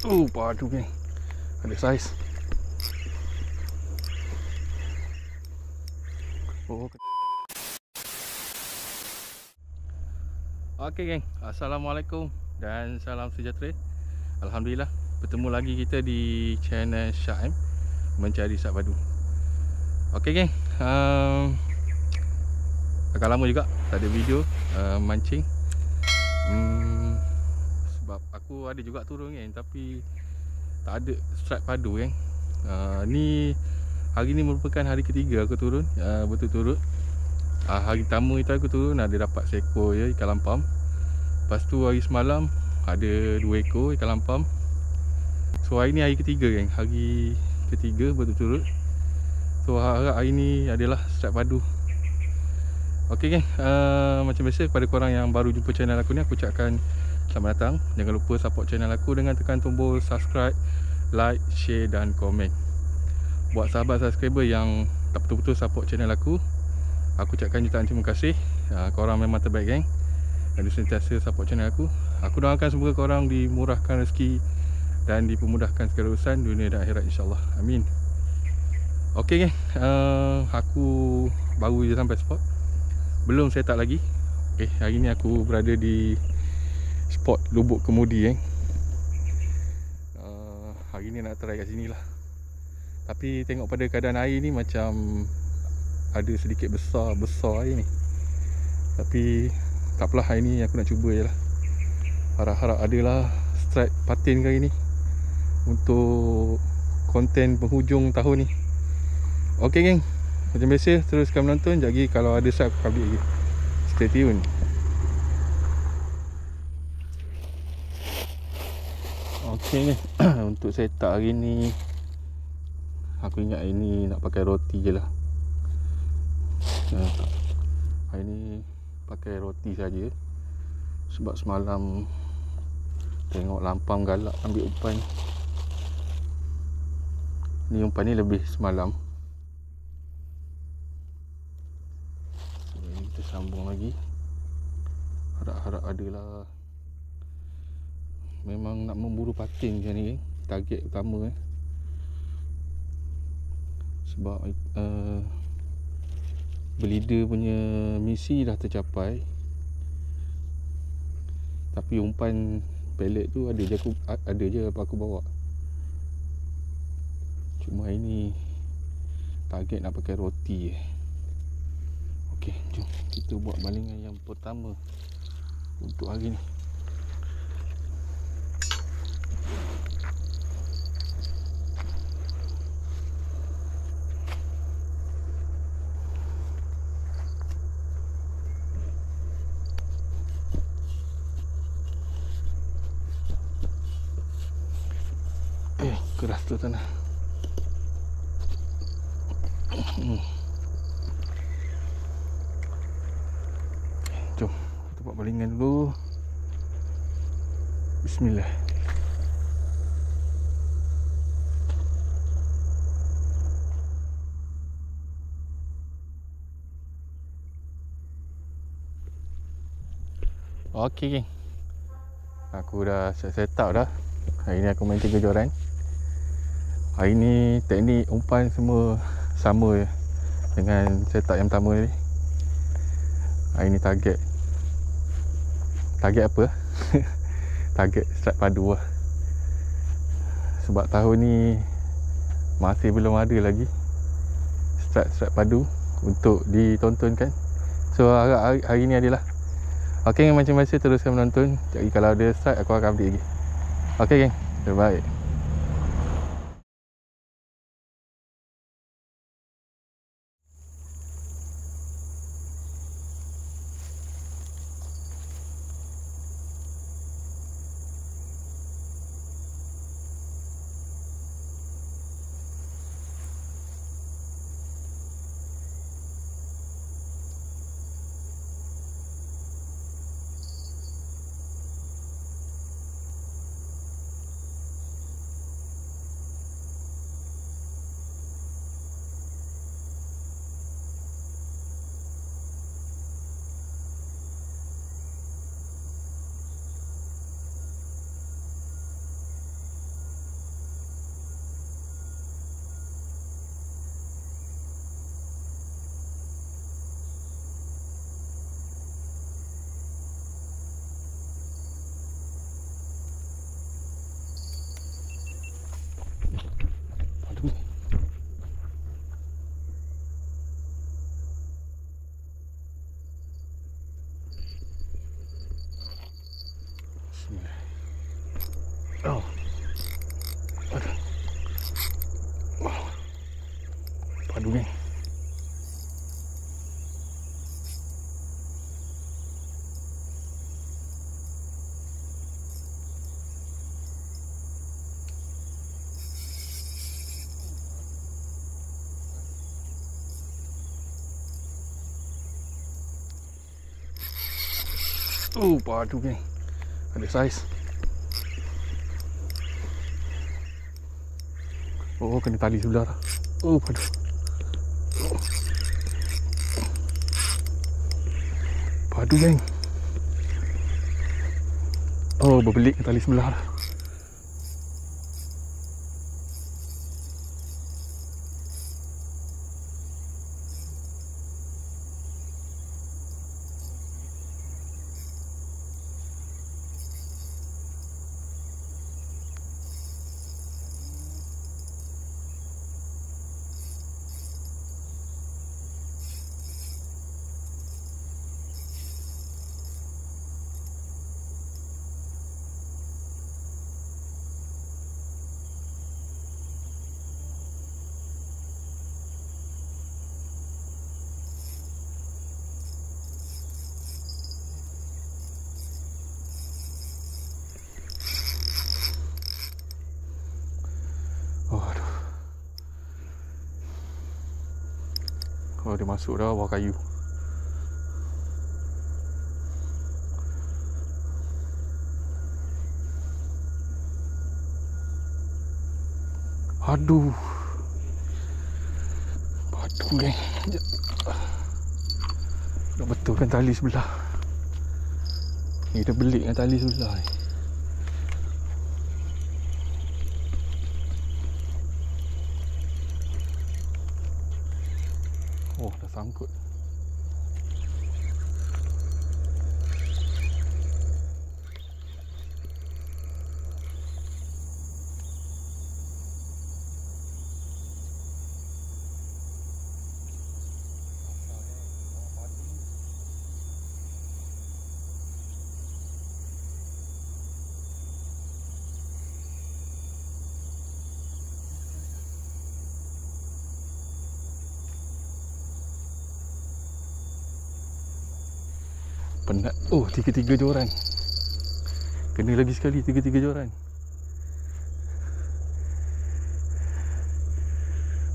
Padu geng. Ada saiz. Oh. Okey geng, Assalamualaikum dan salam sejahtera. Alhamdulillah, bertemu lagi kita di channel Syaim Mencari Sak Padu. Okey geng, agak lama juga tak ada video mancing. Sebab aku ada juga turun geng, tapi tak ada strike padu geng. Hari ni merupakan hari ketiga aku turun berturut-turut. Hari pertama itu aku turun ada dapat seekor je ikan lampam. Lepas tu hari semalam ada 2 ekor ikan lampam. So hari ni hari ketiga geng, hari ketiga berturut-turut. So harap hari ni adalah strike padu. Okey geng, macam biasa kepada korang yang baru jumpa channel aku ni, aku ucapkan selamat datang. Jangan lupa support channel aku dengan tekan tombol subscribe, like, share dan komen. Buat sahabat subscriber yang tak betul-betul support channel aku ucapkan jutaan terima kasih. Korang memang terbaik geng, dan sentiasa support channel aku. Aku doakan semoga korang dimurahkan rezeki dan dipermudahkan segala urusan dunia dan akhirat insyaAllah. Amin. Okey geng, aku baru je sampai spot, belum set up lagi. Okay, hari ni aku berada di spot Lubuk Kemudi geng. Hari ni nak try kat sini lah. Tapi tengok pada keadaan air ni macam ada sedikit besar air ni. Tapi tak apalah, hari ni aku nak cuba je lah. Harap-harap adalah strike patin kali ni untuk konten penghujung tahun ni. Okey geng, macam biasa teruskan menonton. Jadi kalau ada strike aku update lagi. Stay tune. Okey geng, untuk setup hari ni aku ingat hari ni nak pakai roti je lah. Hari ni pakai roti saja. Sebab semalam tengok lampam galak ambil umpan. Ni umpan ni lebih semalam. So, ini kita sambung lagi. Harap-harap adalah. Memang nak memburu patin macam ni, target utama sebab berleader punya misi dah tercapai. Tapi umpan pellet tu ada je apa aku bawa. Cuma hari ni target nak pakai roti je. Okey, jom kita buat balingan yang pertama untuk hari ni. Keras tu tanah. Jom kita buat balingan dulu. Bismillah. Okey geng, aku dah set up dah. Hari ni aku main 3 joran. Hari ni teknik umpan semua sama je dengan setup yang pertama ni. Hari ni target apa? Target strike padu lah. Sebab tahun ni masih belum ada lagi strike padu untuk ditontonkan. So harap hari ni adalah. Okey geng, macam biasa teruskan menonton. Jadi kalau ada strike aku akan update lagi. Okey geng, terbaik. Oh. Aduh. Padu ni. Oh, padu geng. Ada saiz. Oh, kena tali sebelah. Oh, padu. Padu geng. Oh, berbelit tali sebelah. Oh, aduh. Oh, dia masuk dah bawah kayu. Aduh. Padu geng. Dah betulkan tali sebelah. Ni dah belik dengan tali sebelah ni. Oh, dah sangkut. Penat. Oh, tiga-tiga joran. Kena lagi sekali tiga-tiga joran.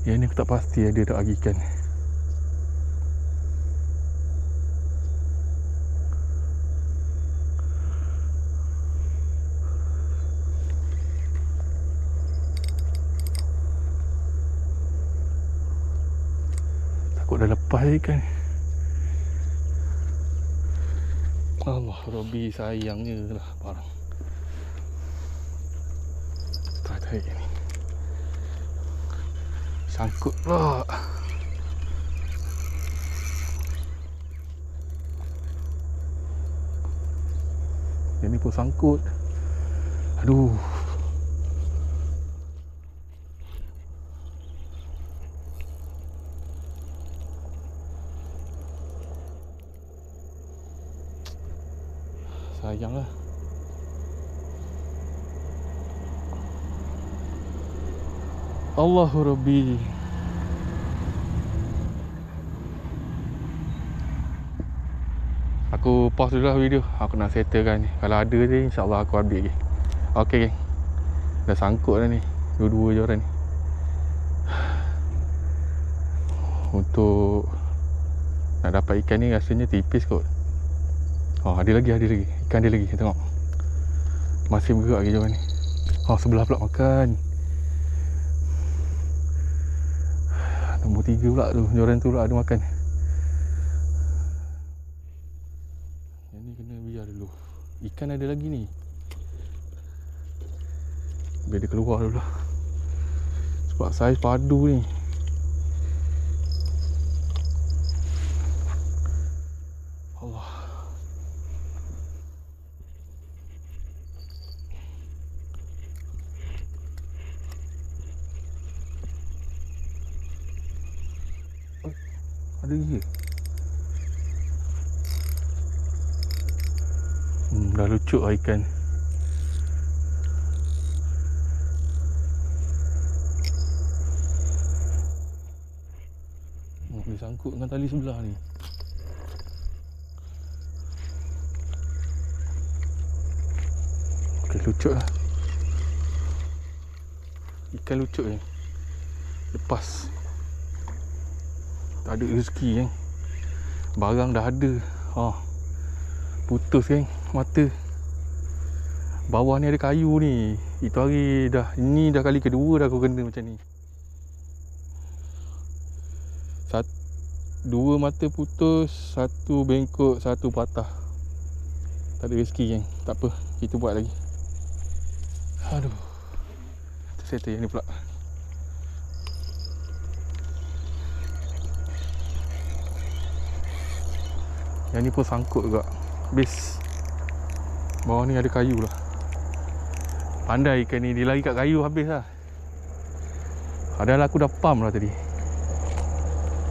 Yang ni aku tak pasti ada tak lagi ikan. Takut dah lepas ikan. Allah, Robby sayangnya lah barang. Tarik ni. Sangkut pula. Yang ni pun sangkut. Aduh. Sayanglah. Allahu Rabbi. Aku pause dulu lah video. Aku nak settlekan ni. Kalau ada je insyaAllah aku ambil lagi. Okay geng. Dah sangkut dah ni. Dua-dua joran ni. Untuk nak dapat ikan ni rasanya tipis kot. Oh, ada lagi. Ikan dia lagi, tengok. Masih bergerak lagi joran ni. Oh, sebelah pula makan. Nombor 3 pula tu, joran tu pula ada makan. Yang ni kena biar dulu. Ikan ada lagi ni. Biar dia keluar dulu lah. Sebab saiz padu ni. Allah. Ada lagi. Dah lucuk lah ikan. sangkut dengan tali sebelah ni. Okey, lucut lah. Ikan lucut ni. Lepas. Tak ada rezeki kan. Barang dah ada. Putus kan mata. Bawah ni ada kayu ni. Itu hari dah, ni dah kali kedua dah aku kena macam ni. Dua mata putus, satu bengkok, satu patah. Tak ada rezeki kan. Tak apa, kita buat lagi. Aduh. Tersettle yang ni pula. Yang ni pun sangkut juga. Habis. Bawah ni ada kayu lah. Pandai ikan ni, dia lari kat kayu habis lah. Padahal aku dah pump lah tadi.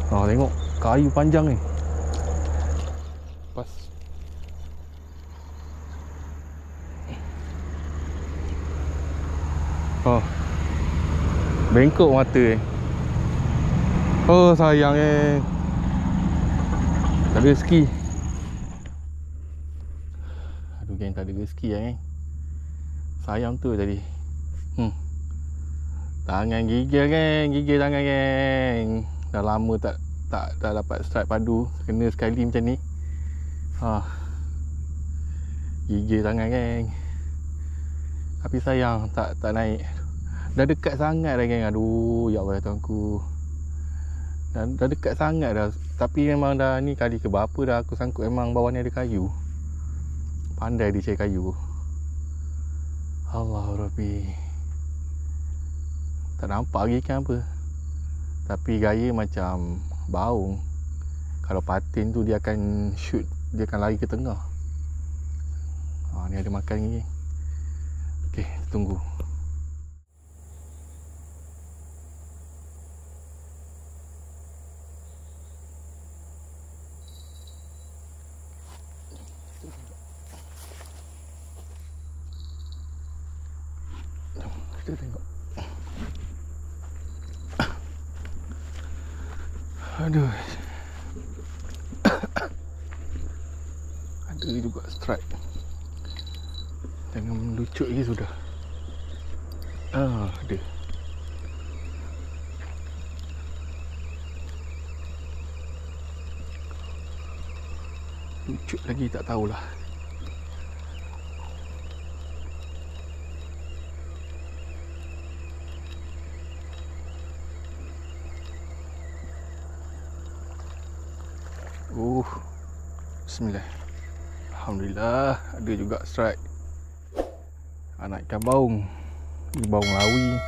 Tengok kayu panjang ni. Pas. Bengkok mata ni. Sayang tak ada rezeki. Aduh geng, tak ada rezeki lah Sayang tu tadi. Tangan gigil geng, gigil tangan geng. Dah lama tak dapat strike padu. Kena sekali macam ni. Gigil tangan geng. Tapi sayang tak naik. Dah dekat sangat dah geng. Aduh, ya Allah tuanku. Dah dekat sangat dah. Tapi memang dah ni kali ke berapa dah aku sangkut. Memang bawah ni ada kayu. Pandai dia cari kayu. Allah Rabbi. Tak nampak lagi ikan apa. Tapi gaya macam baung. Kalau patin tu dia akan shoot. Dia akan lari ke tengah. Ni ada makan lagi. Okey, tunggu. Kita tengok. Aduh. Ada juga strike. Jangan melucut lagi sudah. Ada. Lucut lagi tak tahulah. Bismillah. Alhamdulillah, ada juga strike. Anak ikan baung. Ini baung lawi.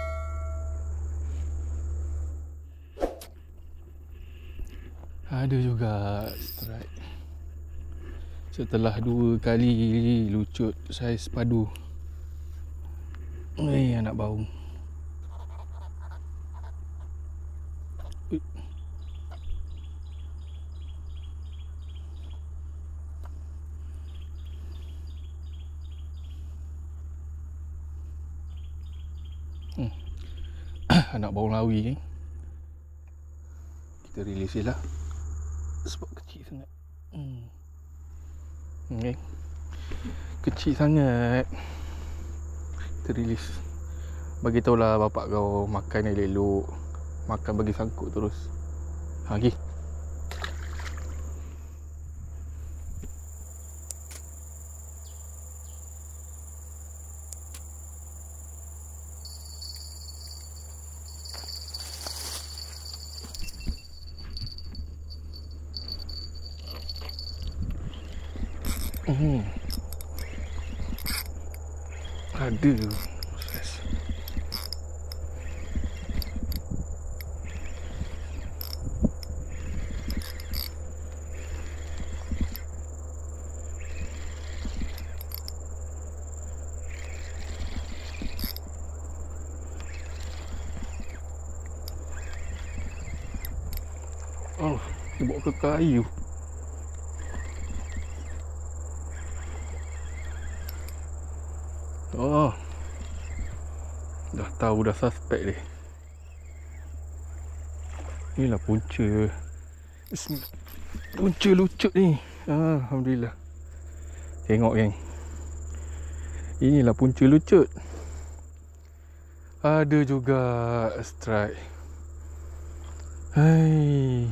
Ada juga strike. Setelah 2 kali lucut saiz padu. Anak baung. Anak baung lawi ni. Kita release je lah. Sebab kecil sangat. Okay. Kecil sangat. Kita release. Bagi tahulah bapak kau makan elok-elok. Makan bagi sangkut terus. Okay. Ada proses. Dia bawa ke kayu. Dah tahu, dah suspek dia. Inilah punca Bismillah. Punca lucut ni. Alhamdulillah. Tengok geng. Inilah punca lucut. Ada juga strike. Hai.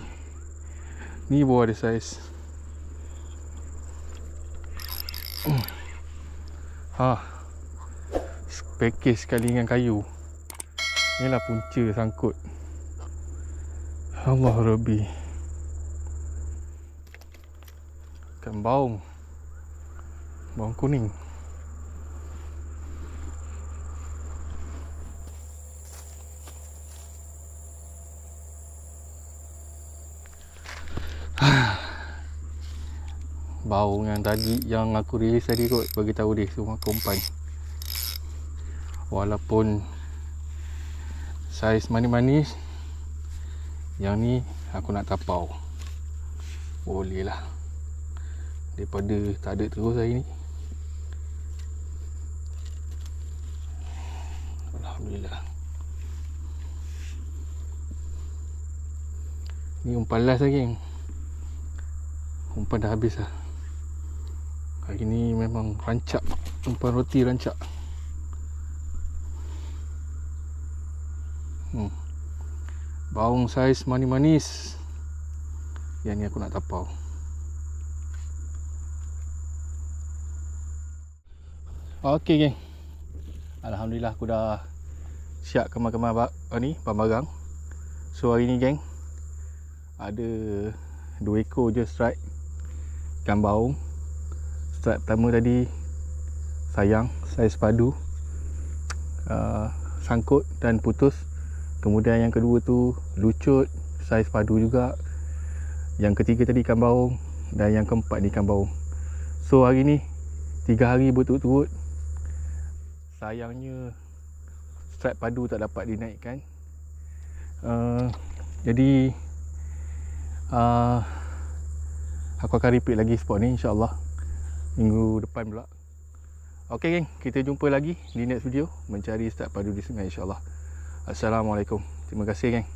Ni baru ada saiz. Package sekali dengan kayu. Inilah punca sangkut. Allah Rabbi. Ikan baung. Baung kuning. Baung yang tadi yang aku rilis tadi kot, bagi tahu dia semua kompan. Walaupun saiz manis-manis, yang ni aku nak tapau. Boleh lah, daripada tak ada terus hari ni. Alhamdulillah. Ni umpan last lagi. Umpan dah habis lah. Hari ni memang rancak. Umpan roti rancak. Baung saiz manis-manis. Yang ni aku nak tapau. Okey geng. Alhamdulillah aku dah siap kemas-kemas ni barang. So hari ni geng, ada 2 ekor je strike ikan baung. Strike pertama tadi sayang, saiz padu, sangkut dan putus. Kemudian yang kedua tu lucut, saiz padu juga. Yang ketiga tadi ikan baung. Dan yang keempat ni ikan baung. So hari ni 3 hari berturut-turut. Sayangnya strike padu tak dapat dinaikkan. Jadi aku akan repeat lagi spot ni insyaAllah minggu depan pula. Ok geng, kita jumpa lagi di next video mencari strike padu di sungai insyaAllah. Assalamualaikum. Terima kasih geng.